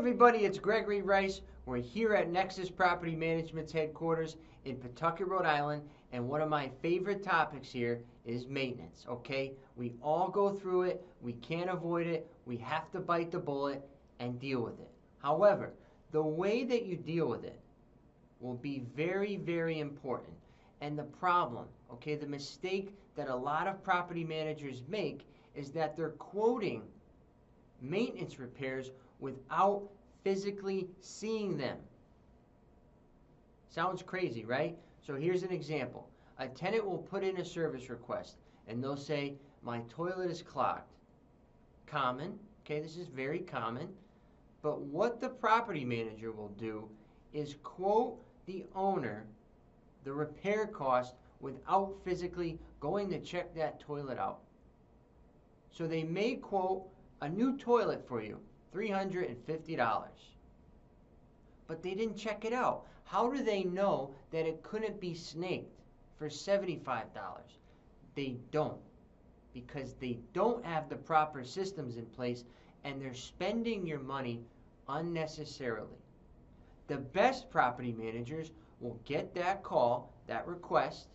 everybody, it's Gregory Rice. We're here at Nexus Property Management's headquarters in Pawtucket, Rhode Island, and one of my favorite topics here is maintenance, okay? We all go through it, we can't avoid it, we have to bite the bullet and deal with it. However, the way that you deal with it will be very, very important. And the problem, okay, the mistake that a lot of property managers make is that they're quoting maintenance repairs without physically seeing them. Sounds crazy, right? So here's an example. A tenant will put in a service request and they'll say, my toilet is clogged. Common, okay, this is very common. But what the property manager will do is quote the owner the repair cost without physically going to check that toilet out. So they may quote a new toilet for you, $350. But they didn't check it out. How do they know that it couldn't be snaked for $75? They don't. Because they don't have the proper systems in place and they're spending your money unnecessarily. The best property managers will get that call, that request,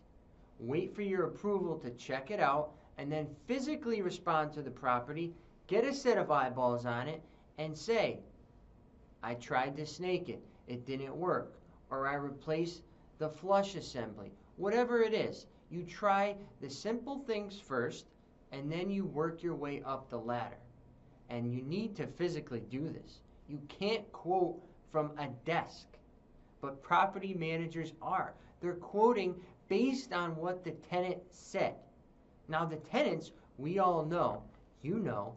wait for your approval to check it out, and then physically respond to the property, get a set of eyeballs on it, and say, I tried to snake it, it didn't work, or I replaced the flush assembly. Whatever it is, you try the simple things first, and then you work your way up the ladder. And you need to physically do this. You can't quote from a desk. But property managers are. They're quoting based on what the tenant said. Now the tenants, we all know, you know,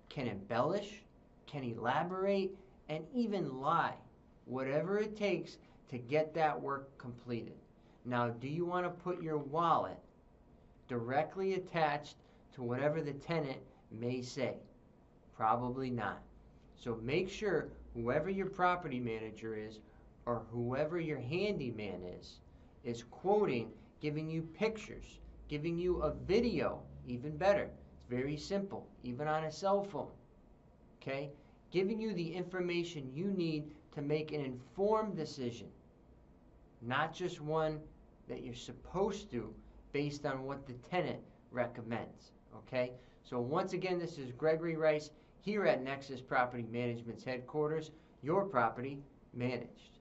can embellish, can elaborate, and even lie. Whatever it takes to get that work completed. Now, do you want to put your wallet directly attached to whatever the tenant may say? Probably not. So make sure whoever your property manager is or whoever your handyman is quoting, giving you pictures, giving you a video, even better. It's very simple, even on a cell phone, okay? Giving you the information you need to make an informed decision, not just one that you're supposed to based on what the tenant recommends, okay? So once again, this is Gregory Rice here at Nexus Property Management's headquarters, your property managed.